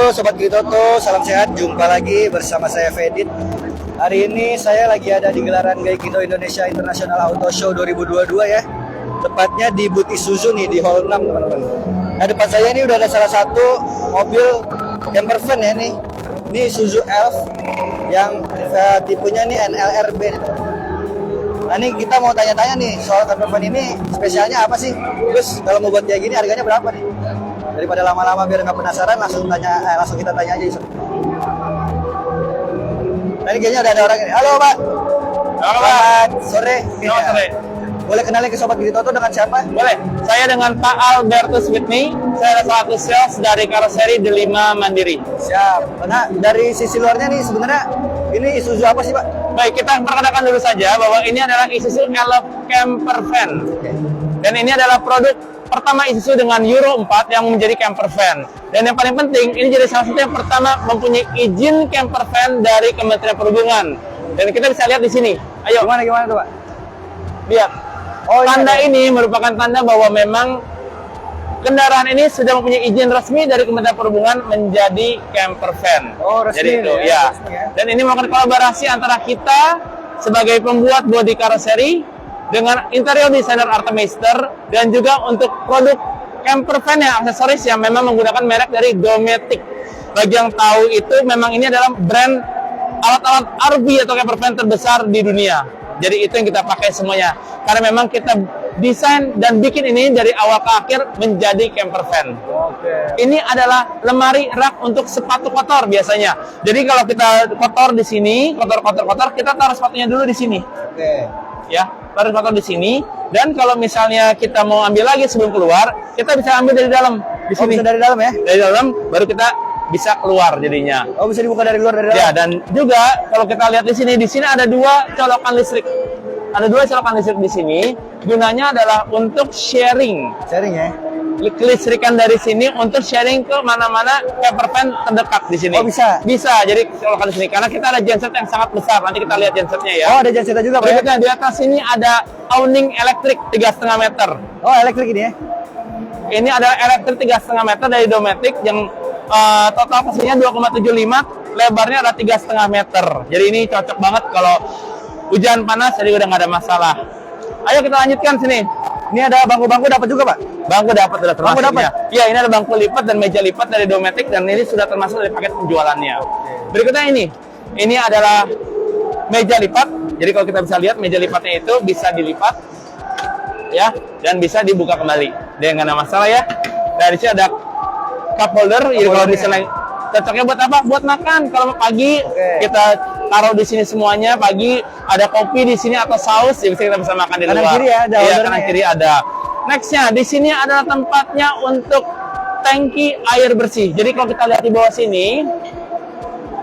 Halo Sobat Gritoto, salam sehat. Jumpa lagi bersama saya Fedit. Hari ini saya lagi ada di gelaran Gaikindo Indonesia International Auto Show 2022 ya. Tepatnya di booth Isuzu nih, di Hall 6 teman-teman. Nah, depan saya ini udah ada salah satu mobil camper van ya nih. Ini Isuzu Elf yang tipenya nih NLRB nih, teman-teman. Nah ini kita mau tanya-tanya nih soal camper van ini spesialnya apa sih? Terus kalau mau buat kayak gini harganya berapa nih? Daripada lama-lama biar nggak penasaran, langsung kita tanya aja Yusuf. Nah ini kayaknya udah ada orang ini. Halo Pak. Halo Pak. Sore. Selamat sore. Boleh kenalin ke Sobat Gritoto dengan siapa? Boleh. Saya dengan Pak Albertus Whitney. Saya selaku sales dari karoseri Delima Mandiri. Siap. Nah dari sisi luarnya nih sebenarnya ini Isuzu apa sih Pak? Baik, kita perkenalkan dulu saja bahwa ini adalah Isuzu Elf Camper Van. Oke. Dan ini adalah produk pertama Isuzu dengan Euro 4 yang menjadi camper van. Dan yang paling penting, ini jadi salah satu yang pertama mempunyai izin camper van dari Kementerian Perhubungan. Dan kita bisa lihat di sini. Ayo. Gimana tuh Pak? Lihat. Oh, tanda ini merupakan tanda bahwa memang kendaraan ini sudah mempunyai izin resmi dari Kementerian Perhubungan menjadi camper van. Oh, resmi. Jadi itu, ya. ya. Resmi, ya. Dan ini merupakan kolaborasi antara kita sebagai pembuat bodi karoseri dengan interior designer Artemeister dan juga untuk produk camper van yang aksesoris yang memang menggunakan merek dari Dometic. Bagi yang tahu itu memang ini adalah brand alat-alat RV atau camper van terbesar di dunia. Jadi itu yang kita pakai semuanya. Karena memang kita desain dan bikin ini dari awal ke akhir menjadi camper van. Oke. Ini adalah lemari rak untuk sepatu kotor biasanya. Jadi kalau kita kotor di sini, kotor, kita taruh sepatunya dulu di sini. Oke. Ya, taruh sepatu di sini. Dan kalau misalnya kita mau ambil lagi sebelum keluar, kita bisa ambil dari dalam di sini. Bisa dari dalam ya? Dari dalam baru kita bisa keluar jadinya. Oh, bisa dibuka dari luar dari dalam. Ya, dan juga kalau kita lihat di sini ada dua colokan listrik. Ada dua colokan listrik di sini. Gunanya adalah untuk sharing. Sharing ya? Kelistrikan dari sini untuk sharing ke mana-mana camper van terdekat di sini. Oh, bisa? Bisa. Jadi colokan di sini karena kita ada genset yang sangat besar. Nanti kita lihat gensetnya ya. Oh, ada gensetnya juga Pak ya? Berikutnya di atas ini ada awning elektrik 3,5 meter. Oh, elektrik ini ya? Ini adalah elektrik 3,5 meter dari Dometic yang total posisinya 2,75, lebarnya ada 3,5 meter. Jadi ini cocok banget kalau hujan panas, jadi udah nggak ada masalah. Ayo kita lanjutkan sini. Ini ada bangku-bangku dapat juga Pak? Bangku dapat, sudah Bangku termasuknya. dapat? Iya, ini ada bangku lipat dan meja lipat dari Dometic dan ini sudah termasuk dari paket penjualannya. Berikutnya ini adalah meja lipat. Jadi kalau kita bisa lihat meja lipatnya itu bisa dilipat ya dan bisa dibuka kembali. Dia nggak ada masalah ya. Dari sini ada cup holder. Jadi kalau di sana cocoknya buat apa? Buat makan. Kalau pagi kita taruh di sini semuanya. Pagi ada kopi di sini atau saus, ya kita bisa makan di luar. Kanan kiri ya, ada iya, kanan kiri ada. Nextnya di sini adalah tempatnya untuk tangki air bersih. Jadi kalau kita lihat di bawah sini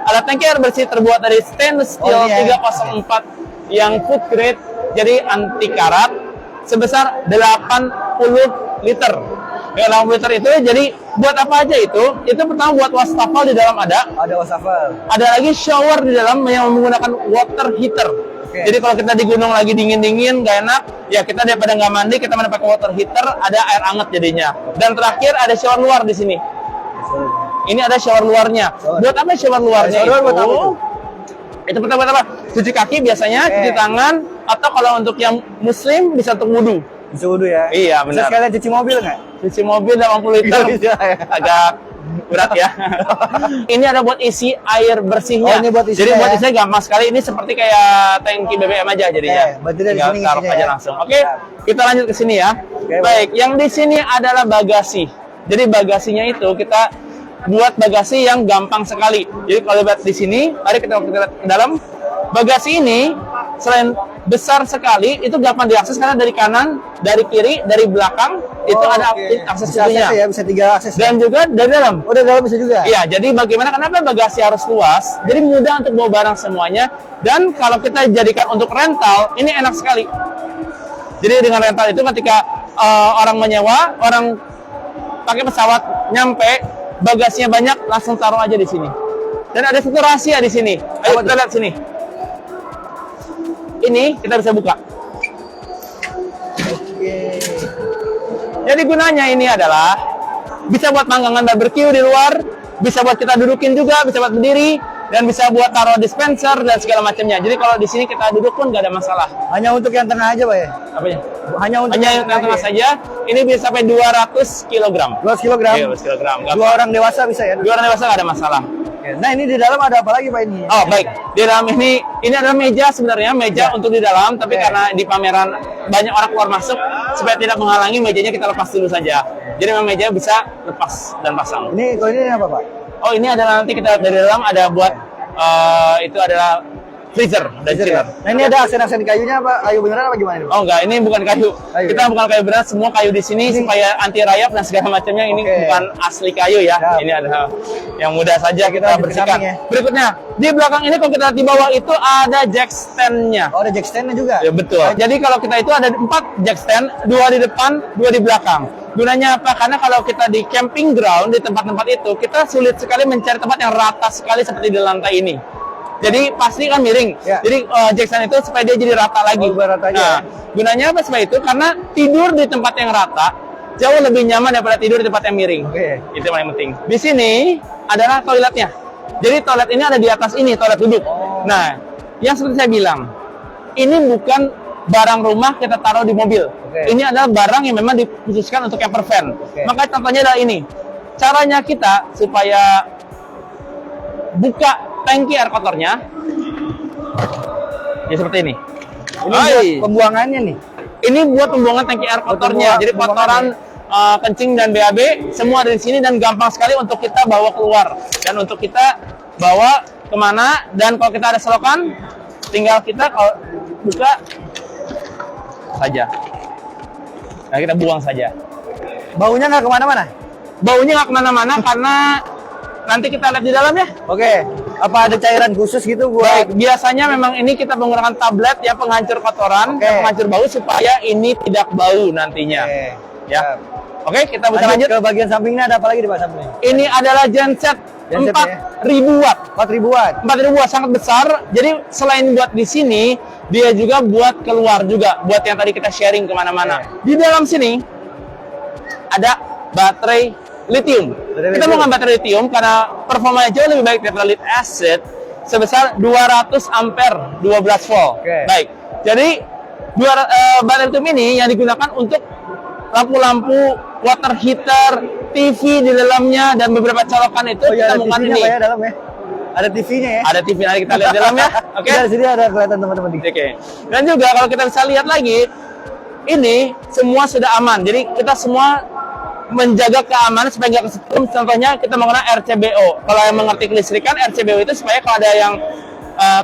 ada tangki air bersih terbuat dari stainless steel 304 yang food grade, jadi anti karat, sebesar 80 liter. Ya, 80 liter itu jadi buat apa aja itu? Itu pertama buat wastafel di dalam ada. Ada wastafel. Ada lagi shower di dalam yang menggunakan water heater. Jadi kalau kita di gunung lagi dingin-dingin, nggak enak, ya kita daripada nggak mandi, kita pakai water heater, ada air hangat jadinya. Dan terakhir ada shower luar di sini. Ini ada shower luarnya. Buat apa shower luarnya itu? Buat apa itu? Itu pertama buat apa? Cuci kaki biasanya, cuci tangan, atau kalau untuk yang muslim bisa untuk wudhu. Bisa wudhu ya? Iya, benar. Bisa sekalian cuci mobil nggak? Cuci mobil 80 liter. Bisa ya? Agak berat ya. Ini ada buat isi air bersihnya. Oh, ini buat isinya jadi buat ya? isinya gampang sekali. Ini seperti kayak tangki BBM aja jadinya. Berarti dari Tinggal sini taruh isinya aja ya? langsung. Oke, kita lanjut ke sini ya. Baik. Yang di sini adalah bagasi. Jadi bagasinya itu kita buat bagasi yang gampang sekali. Jadi kalau lihat di sini, mari kita lihat ke dalam. Bagasi ini selain besar sekali, itu gampang diakses karena dari kanan, dari kiri, dari belakang itu ada akses pintunya. Ya, bisa 3 akses. Dan juga dari dalam. Oh, dari dalam bisa juga? Iya, jadi kenapa bagasi harus luas? Jadi mudah untuk bawa barang semuanya. Dan kalau kita jadikan untuk rental, ini enak sekali. Jadi dengan rental itu ketika orang menyewa, orang pakai pesawat nyampe, bagasinya banyak, langsung taruh aja di sini. Dan ada satu rahasia di sini. Ayo kita lihat sini. Ini kita bisa buka. Jadi gunanya ini adalah bisa buat manggangan barbecue di luar, bisa buat kita dudukin juga, bisa buat berdiri, dan bisa buat taruh dispenser dan segala macamnya. Jadi kalau di sini kita duduk pun nggak ada masalah. Hanya untuk yang tengah aja Pak ya? Apanya? Hanya untuk yang tengah saja. Ini bisa sampai 200 kg. 200 kg? Iya, 200 kg. Dua orang dewasa bisa ya? Dua orang dewasa nggak ada masalah. Oke. Nah ini di dalam ada apa lagi Pak ini? Oh baik, di dalam ini adalah meja sebenarnya, meja untuk di dalam, tapi karena di pameran banyak orang keluar masuk, supaya tidak menghalangi mejanya kita lepas dulu saja. Jadi memang meja bisa lepas dan pasang. Ini kalau ini apa Pak? Oh ini adalah nanti kita dari dalam ada buat itu adalah freezer dan chiller. Nah ini ada aksen-aksen kayunya apa? Kayu beneran apa gimana ini Pak? Oh enggak, ini bukan kayu. Kayu, Kita bukan kayu beneran, semua kayu di sini supaya anti rayap dan segala macamnya. Ini bukan asli kayu ya. Siap. Ini adalah yang mudah saja kita bersihkan. ya. Berikutnya, di belakang ini kalau kita lihat di bawah itu ada jack stand-nya. Oh ada jack stand-nya juga? Ya betul. Jadi kalau kita itu ada 4 jack stand, 2 di depan, 2 di belakang. Gunanya apa? Karena kalau kita di camping ground, di tempat-tempat itu, kita sulit sekali mencari tempat yang rata sekali seperti di lantai ini. Jadi pasti kan miring. Ya. Jadi jack stand itu supaya dia jadi rata lagi. Oh, rata aja. Nah, gunanya apa supaya itu? Karena tidur di tempat yang rata jauh lebih nyaman daripada tidur di tempat yang miring. Oke. Itu yang paling penting. Di sini adalah toiletnya. Jadi toilet ini ada di atas ini, toilet duduk. Oh. Nah, yang seperti saya bilang, ini bukan barang rumah kita taruh di mobil. Oke. Ini adalah barang yang memang dikhususkan untuk camper van. Oke. Maka contohnya adalah ini. Caranya kita supaya buka tangki air kotornya, ya seperti ini. Ini buat pembuangannya nih. Ini buat pembuangan tangki air kotornya. Jadi kotoran kencing dan BAB semua ada di sini dan gampang sekali untuk kita bawa keluar dan untuk kita bawa kemana. Dan kalau kita ada selokan, tinggal kita kalau buka saja. Nah kita buang saja. Baunya nggak kemana-mana? Baunya nggak kemana-mana karena nanti kita lihat di dalam ya. Oke. Apa ada cairan khusus gitu buat? Baik, biasanya memang ini kita menggunakan tablet ya penghancur kotoran, penghancur bau supaya ini tidak bau nantinya. Oke. Ya. Oke, kita bisa lanjut ke bagian sampingnya. Ada apa lagi di Pak sampingnya? Ini adalah genset Genset 4.000 watt. 4.000 watt. 4.000 watt sangat besar. Jadi selain buat di sini, dia juga buat keluar juga, buat yang tadi kita sharing kemana-mana. Di dalam sini ada baterai lithium. Kita menggunakan baterai lithium karena performanya jauh lebih baik daripada lead acid sebesar 200 ampere 12 volt. Baik. Jadi baterai lithium ini yang digunakan untuk lampu-lampu, water heater, TV di dalamnya dan beberapa colokan itu kita menggunakan ini. Ya, dalam ya. Ada TV-nya ya. Ada TV nanti kita lihat di dalam ya. Oke. Di sini ada kelihatan teman-teman. Oke. Dan juga kalau kita bisa lihat lagi, ini semua sudah aman. Jadi kita semua menjaga keamanan supaya nggak kesetrum. Contohnya kita menggunakan RCBO. Kalau yang mengerti kelistrikan, RCBO itu supaya kalau ada yang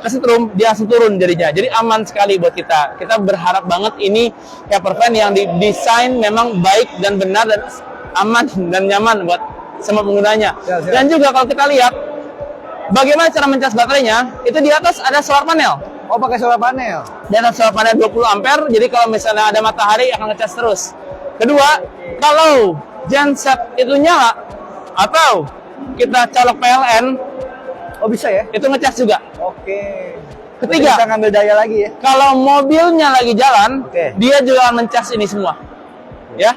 kesetrum, dia langsung turun jadinya. Jadi aman sekali buat kita. Kita berharap banget ini camper van yang didesain memang baik dan benar dan aman dan nyaman buat semua penggunanya. Siap. Dan juga kalau kita lihat bagaimana cara mencas baterainya, itu di atas ada solar panel. Oh, pakai solar panel. Di atas solar panel 20 ampere, jadi kalau misalnya ada matahari akan ngecas terus. Kedua, kalau genset itu nyala atau kita colok PLN, oh bisa ya? itu ngecas juga. Oke. Ketiga, kita ngambil daya lagi ya. kalau mobilnya lagi jalan, Oke. dia juga akan mencas ini semua. Ya.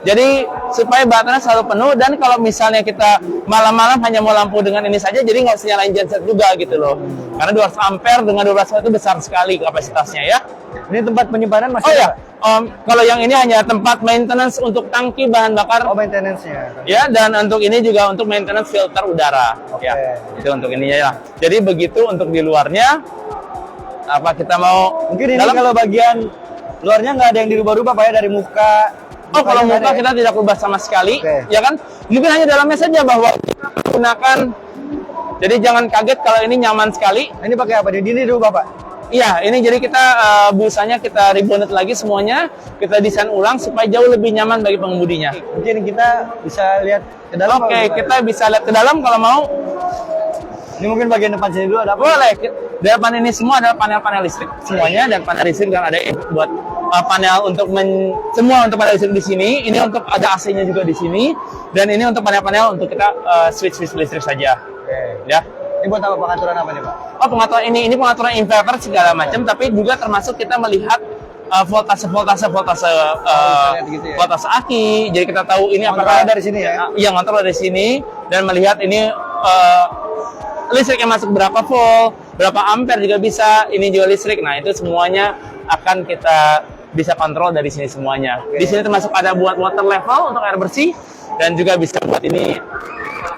Jadi supaya baterainya selalu penuh dan kalau misalnya kita malam-malam hanya mau lampu dengan ini saja, jadi nggak usah nyalain genset juga gitu loh. Karena 200 ampere dengan 12 volt itu besar sekali kapasitasnya ya. Ini tempat penyimpanan masih Oh ada? ya, kalau yang ini hanya tempat maintenance untuk tangki bahan bakar. Oh, maintenance-nya. Ya, dan untuk ini juga untuk maintenance filter udara. Oke. Ya, itu untuk ininya ya. Jadi begitu untuk di luarnya. Apa kita mau? Mungkin ini dalam? kalau bagian luarnya nggak ada yang dirubah-rubah Pak ya, dari muka. Oh, kalau Mukanya muka ada ya? kita tidak ubah sama sekali, Oke. ya kan? Mungkin hanya dalamnya saja bahwa kita menggunakan. Jadi jangan kaget kalau ini nyaman sekali. Ini pakai apa? Ini dirubah Pak? Iya, ini jadi kita busanya kita rebonded lagi semuanya, kita desain ulang supaya jauh lebih nyaman bagi pengemudinya. Mungkin kita bisa lihat ke dalam. Oke, kita bisa lihat ke dalam kalau mau. Ini mungkin bagian depan sini dulu ada apa? Boleh. Di depan ini semua adalah panel-panel listrik semuanya, dan panel listrik kan ada buat panel untuk semua untuk panel listrik di sini. Ini untuk ada AC-nya juga di sini, dan ini untuk panel-panel untuk kita switch listrik saja. Oke. Ya. Ini buat apa, pengaturan apa nih Pak? Oh, pengaturan ini pengaturan inverter segala macam, tapi juga termasuk kita melihat voltase lihat gitu ya? voltase aki. Jadi kita tahu ini Kontrolnya apakah dari sini ya? Iya, kontrol dari sini dan melihat ini listrik yang masuk berapa volt, berapa ampere juga bisa. Ini juga listrik. Nah, itu semuanya akan kita bisa kontrol dari sini semuanya. Di sini termasuk ada buat water level untuk air bersih dan juga bisa buat ini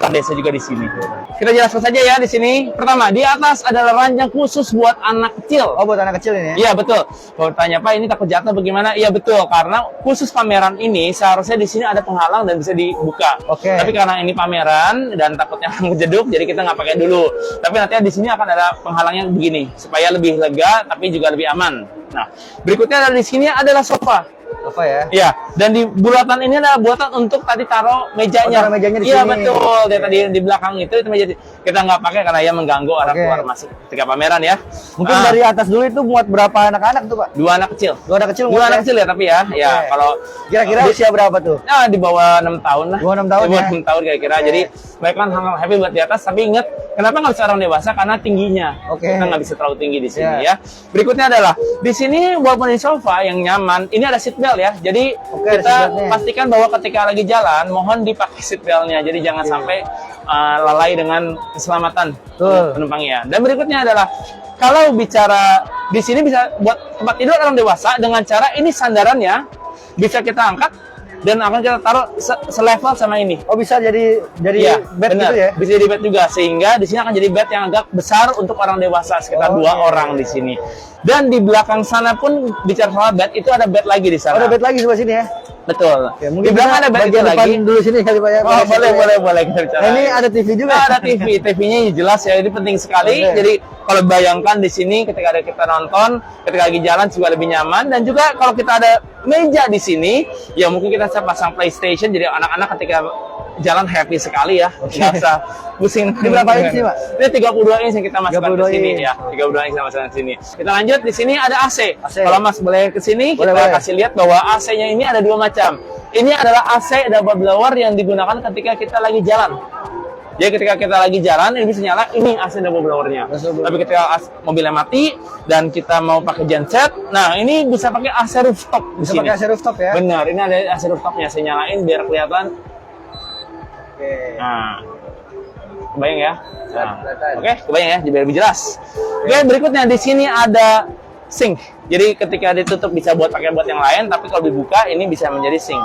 desa juga di sini. Kita jelaskan saja ya di sini. Pertama, di atas adalah ranjang khusus buat anak kecil. Oh, buat anak kecil ini ya? Iya, betul. Kalau tanya, Pak, ini takut jatuh bagaimana? Iya, betul. Karena khusus pameran ini seharusnya di sini ada penghalang dan bisa dibuka. Oke. Tapi karena ini pameran dan takutnya ngejeduk, jadi kita nggak pakai dulu. Tapi nanti di sini akan ada penghalangnya begini, supaya lebih lega tapi juga lebih aman. Nah, berikutnya di sini adalah sofa. Apa ya? Iya, dan di bulatan ini adalah buatan untuk tadi taruh mejanya. Oh, taruh mejanya di iya, sini. betul. Dia tadi di belakang itu meja kita nggak pakai karena ya mengganggu orang keluar masuk ketika pameran ya. Mungkin dari atas dulu itu muat berapa anak-anak tuh, Pak? 2 anak kecil. 2 anak kecil Dua muat anak ya? kecil ya, tapi ya, ya kalau Kira-kira usia berapa tuh? nah, di bawah 6 tahun lah. Di bawah 6 tahun Di bawah ya? 6 tahun kira-kira. Jadi mereka kan happy buat di atas, tapi ingat kenapa nggak bisa orang dewasa? Karena tingginya. Oke. Kita nggak bisa terlalu tinggi di sini Ya. ya. Berikutnya adalah di sini walaupun di sofa yang nyaman, ini ada seat belt ya. Jadi Oke, ada kita seat beltnya. pastikan bahwa ketika lagi jalan, mohon dipakai seat beltnya. Jadi jangan sampai lalai dengan keselamatan penumpangnya. Dan berikutnya adalah kalau bicara di sini bisa buat tempat tidur orang dewasa dengan cara ini sandarannya bisa kita angkat dan akan kita taruh selevel sama ini. Oh, bisa jadi Iya, bed benar. gitu ya? Bisa jadi bed juga sehingga di sini akan jadi bed yang agak besar untuk orang dewasa sekitar 2 orang di sini. Dan di belakang sana pun bicara soal bed itu ada bed lagi di sana. Oh, ada bed lagi sebelah sini ya? Betul. Ya, mungkin di belakang kita ada bed itu bagian depan lagi. dulu sini kali Pak ya. Oh, boleh kita bicara. Nah, ini ada TV juga. Nah, ada TV. TV-nya jelas ya, ini penting sekali. Oke. Jadi kalau bayangkan di sini ketika ada kita nonton, ketika lagi jalan juga lebih nyaman dan juga kalau kita ada meja di sini, ya mungkin kita bisa pasang PlayStation jadi anak-anak ketika jalan happy sekali ya. Nggak usah pusing. Ini berapa inch sih, Pak? Ini 32 inch yang kita masukkan ke 32 sini inch. ya. 32 inch kita masukkan ke sini. Kita lanjut di sini ada AC. AC. Kalau Mas boleh ke sini, kita Boleh. kasih lihat bahwa AC-nya ini ada 2 macam. Ini adalah AC double blower yang digunakan ketika kita lagi jalan. Jadi ketika kita lagi jalan, ini bisa nyala, ini AC double blowernya. Tapi ketika mobilnya mati dan kita mau pakai genset, nah ini bisa pakai AC rooftop di Bisa sini. pakai AC rooftop ya? Benar, ini ada AC rooftopnya. Saya nyalain biar kelihatan. Oke. Nah, kebayang ya? Nah, Kelihatan. oke, kebayang ya, biar lebih jelas. Oke, berikutnya di sini ada sink. Jadi ketika ditutup bisa buat pakai buat yang lain, tapi kalau dibuka ini bisa menjadi sink.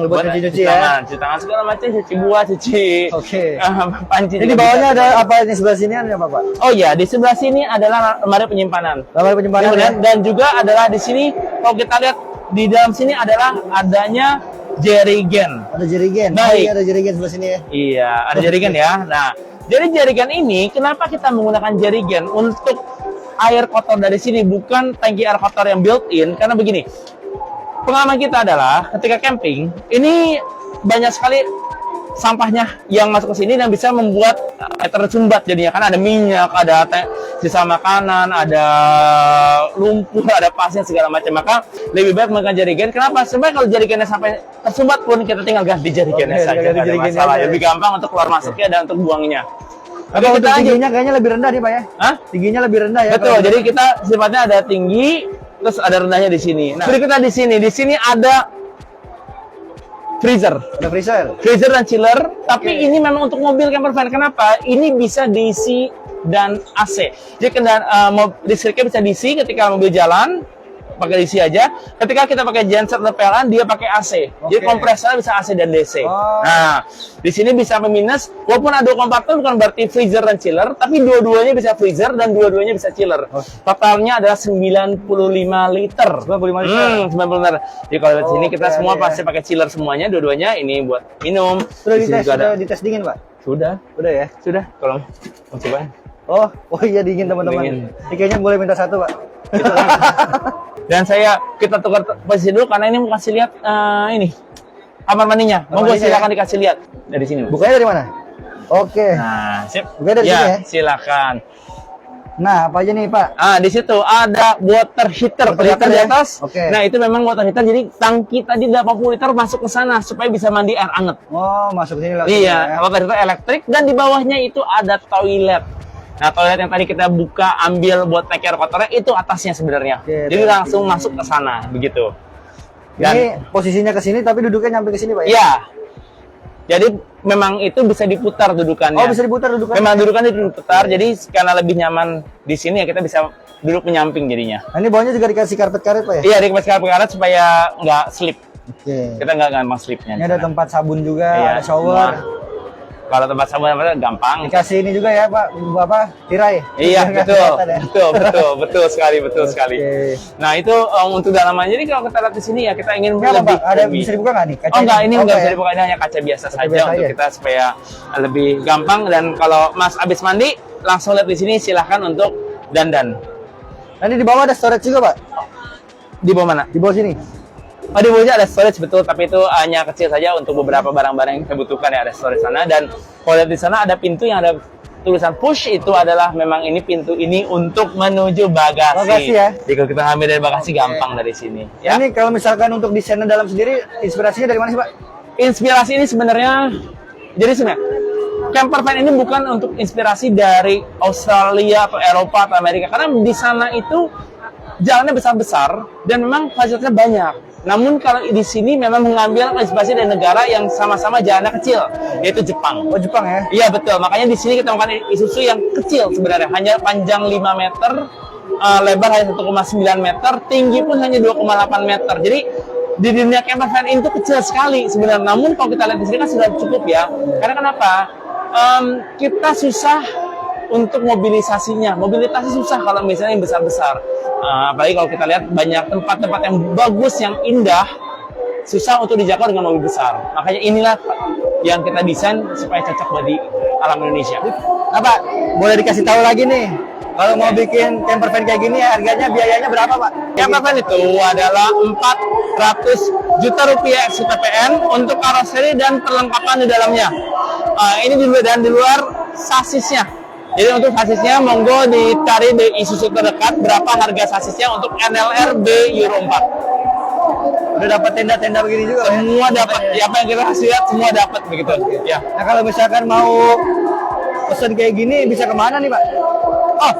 Buat cuci-cuci ya? tangan, cuci tangan segala macam, cuci buah, cuci Oke. panci. Ini di juga bawahnya bisa. ada apa ini sebelah sini ada apa, Pak? Oh iya, di sebelah sini adalah lemari penyimpanan. Lemari penyimpanan ya? Kemudian, dan juga adalah di sini kalau kita lihat di dalam sini adalah adanya jerigen. Ada jerigen. Baik. Oh, iya, ada jerigen sebelah sini ya. Iya, ada jerigen ya. Nah, jadi jerigen ini kenapa kita menggunakan jerigen untuk air kotor dari sini, bukan tangki air kotor yang built-in? Karena begini, pengalaman kita adalah ketika camping, ini banyak sekali sampahnya yang masuk ke sini dan bisa membuat tersumbat jadinya. Kan ada minyak, ada sisa makanan, ada lumpur, ada pasir segala macam. Maka lebih baik menggunakan jerigen. Kenapa? Sebenarnya kalau jerigennya sampai tersumbat pun kita tinggal ganti jerigennya Oke, saja. ganti Nggak ada jerigennya masalah. aja. Lebih gampang untuk keluar masuknya dan untuk buangnya. Oke, Oke, untuk kita lanjut. tingginya kayaknya lebih rendah nih, Pak ya? Hah? Tingginya lebih rendah ya? Betul. Jadi kita sifatnya ada tinggi, terus ada rendahnya di sini. Nah, berikutnya di sini. Di sini ada freezer. Ada freezer. Freezer dan chiller, tapi ini memang untuk mobil camper van. Kenapa? Ini bisa DC dan AC. Jadi listriknya bisa DC ketika mobil jalan, pakai DC aja. Ketika kita pakai genset atau PLN, dia pakai AC. Jadi Oke. kompresornya bisa AC dan DC. Oh. Nah, di sini bisa minus. Walaupun ada 2 kompartemen bukan berarti freezer dan chiller, tapi dua-duanya bisa freezer dan dua-duanya bisa chiller. Oh. Totalnya adalah 95 liter. 95 liter. 90 liter. Jadi kalau di sini kita Oke, semua iya. pasti pakai chiller semuanya, dua-duanya. Ini buat minum. Sudah Di sini dites, juga ada. sudah dites dingin, Pak? Sudah. Udah ya? Sudah. Kalau mau coba. Oh iya dingin teman-teman. Dingin. Ini kayaknya boleh minta satu, Pak. Dan kita tukar posisi dulu karena ini mau kasih lihat ini kamar mandinya. Kamar Monggo mandinya silakan dikasih lihat dari sini. Mas. Bukanya dari mana? Oke. Nah, sip. Buka dari ya, sini ya? silakan. Nah, apa aja nih, Pak? Di situ ada water heater Water kelihatan heater di ya? atas. Oke. Nah, itu memang water heater. Jadi tangki tadi 80 liter masuk ke sana supaya bisa mandi air anget. Oh, masuk sini langsung. Iya, ya. water heater elektrik dan di bawahnya itu ada toilet. Nah, toilet yang tadi kita buka ambil buat take air kotornya itu atasnya sebenarnya. Oke, Jadi langsung masuk ke sana begitu. Ini posisinya ke sini tapi duduknya nyampe ke sini, Pak ya? Iya. Jadi memang itu bisa diputar dudukannya. Oh, bisa diputar dudukannya. Memang dudukannya diputar, jadi karena lebih nyaman di sini ya kita bisa duduk menyamping jadinya. Nah, ini bawahnya juga dikasih karpet-karpet Pak ya? Iya, dikasih karpet supaya nggak slip. Oke. Kita nggak gampang slipnya. Ini ada tempat sabun juga, Iya, ada shower. Kalau tempat sabun apa gampang. Dikasih ini juga ya Pak, tirai. Iya, Biar nggak betul, kelihatan ya. betul sekali. Oke. Nah itu untuk dalaman. Jadi kalau kita lihat di sini ya kita ingin Ini apa lebih. Pak? Ada lebih. bisa dibuka nggak nih? Oh enggak, ini enggak bisa ya? dibuka, ini hanya kaca biasa saja biasa untuk aja. kita supaya lebih gampang. Dan kalau Mas habis mandi langsung lihat di sini, silahkan untuk dandan. Nanti di bawah ada storage juga Pak? Di bawah mana? Di bawah sini. Oh, di bawahnya ada storage betul, tapi itu hanya kecil saja untuk beberapa barang-barang yang kita butuhkan ya, ada storage sana. Dan kalau lihat di sana ada pintu yang ada tulisan push, itu adalah memang ini pintu ini untuk menuju bagasi. Bagasi ya? Jadi kalau kita ambil dari bagasi gampang dari sini. Ya. Ini kalau misalkan untuk desainnya dalam sendiri, inspirasinya dari mana sih Pak? Inspirasi ini sebenarnya, jadi sebenarnya camper van ini bukan untuk inspirasi dari Australia atau Eropa atau Amerika, karena di sana itu jalannya besar-besar dan memang fasilitasnya banyak. Namun kalau di sini memang mengambil inspirasi dari negara yang sama-sama jalannya kecil, yaitu Jepang. Oh, Jepang ya? Iya betul, makanya di sini kita menggunakan Isuzu yang kecil sebenarnya, hanya panjang 5 meter, lebar hanya 1,9 meter, tinggi pun hanya 2,8 meter. Jadi di dunia camper van itu kecil sekali sebenarnya. Namun kalau kita lihat di sini kan sudah cukup ya. Karena kenapa? Kita susah untuk mobilisasinya. Mobilitasnya susah kalau misalnya yang besar-besar. Apalagi kalau kita lihat banyak tempat-tempat yang bagus, yang indah, susah untuk dijangkau dengan mobil besar. Makanya inilah yang kita desain supaya cocok buat di alam Indonesia. Nah Pak, boleh dikasih tahu lagi nih, kalau mau bikin camper van kayak gini harganya, biayanya berapa Pak? Camper van itu adalah 400 juta rupiah SPPN untuk karoseri dan perlengkapan di dalamnya. Ini di luar sasisnya. Jadi untuk sasisnya monggo dicari di Isuzu terdekat berapa harga sasisnya untuk NLR B Euro 4. Udah dapat tenda-tenda begini juga Pak? Semua dapat. Ya, apa yang kita kasih lihat semua dapat begitu. Ya. Nah kalau misalkan mau pesen kayak gini bisa kemana nih Pak? Oh,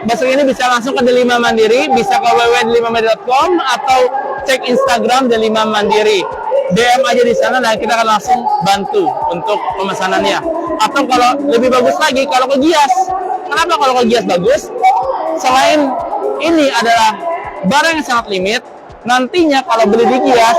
besok ini bisa langsung ke Delima Mandiri, bisa ke www.delimamandiri.com atau cek Instagram Delima Mandiri. DM aja di sana dan kita akan langsung bantu untuk pemesanannya. Atau kalau lebih bagus lagi, kalau ke Gias. Kenapa kalau ke Gias bagus? Selain ini adalah barang yang sangat limit, nantinya kalau beli di Gias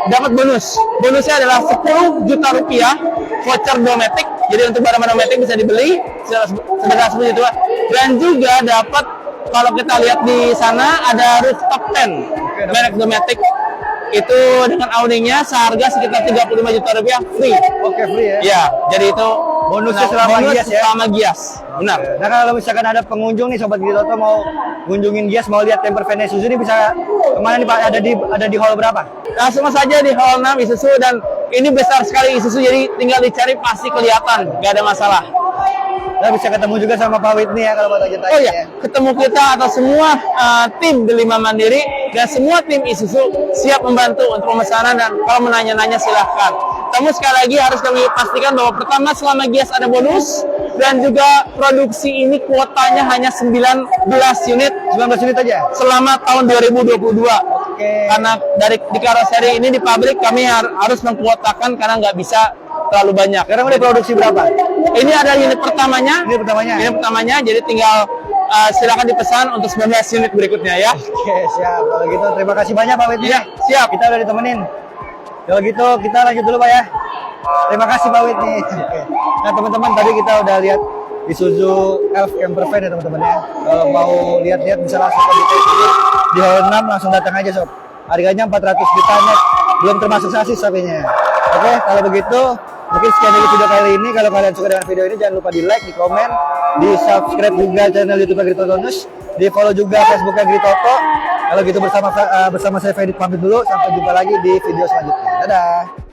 dapat bonus. Bonusnya adalah 10 juta rupiah voucher Dometic. Jadi untuk barang-barang Dometic bisa dibeli sebesar 10 juta. Dan juga dapat, kalau kita lihat di sana ada rooftop tent merek Dometic. Itu dengan awningnya seharga sekitar 35 juta rupiah free. Oke, free ya? Ya, jadi itu Bonusnya selama bonus Gias ya? selama Gias. Benar. Nah kalau misalkan ada pengunjung nih Sobat Gritoto mau kunjungin Gias, mau lihat camper van Isuzu ini bisa kemana nih Pak? Ada di hall berapa? Langsung saja di hall 6 Isuzu, dan ini besar sekali Isuzu, jadi tinggal dicari pasti kelihatan, nggak ada masalah. Nah bisa ketemu juga sama Pak Whitney ya kalau mau tanya-tanya. Oh iya, ketemu kita atau semua tim Delima Mandiri dan semua tim Isuzu siap membantu untuk pemesanan, dan kalau menanya-nanya silahkan. Namun sekali lagi harus kami pastikan bahwa pertama selama Gias ada bonus, dan juga produksi ini kuotanya hanya 19 unit. 19 unit aja? Selama tahun 2022. Oke. Karena di karoseri ini di pabrik kami harus mengkuotakan karena nggak bisa terlalu banyak. Sekarang udah produksi berapa? Ini ada unit pertamanya. Ini pertamanya? Ini pertamanya, jadi tinggal silakan dipesan untuk 19 unit berikutnya ya. Oke, siap. Kalau gitu terima kasih banyak Pak Whitney. Iya, siap. Kita udah ditemenin. Kalau gitu kita lanjut dulu Pak ya. Terima kasih Pak Whitney. Oke. Nah teman-teman, tadi kita udah lihat Isuzu Elf camper van ya teman-teman ya. Kalau mau lihat-lihat bisa langsung ke Isuzu di hall 6, langsung datang aja sob. Harganya 400 juta net, belum termasuk sasis sapinya. Oke, kalau begitu mungkin sekian dari video kali ini. Kalau kalian suka dengan video ini jangan lupa di like, di komen, di subscribe juga channel YouTube Gritoto News, di follow juga Facebooknya Gritoto. Kalau gitu bersama saya Fedit pamit dulu, sampai jumpa lagi di video selanjutnya. Dadah.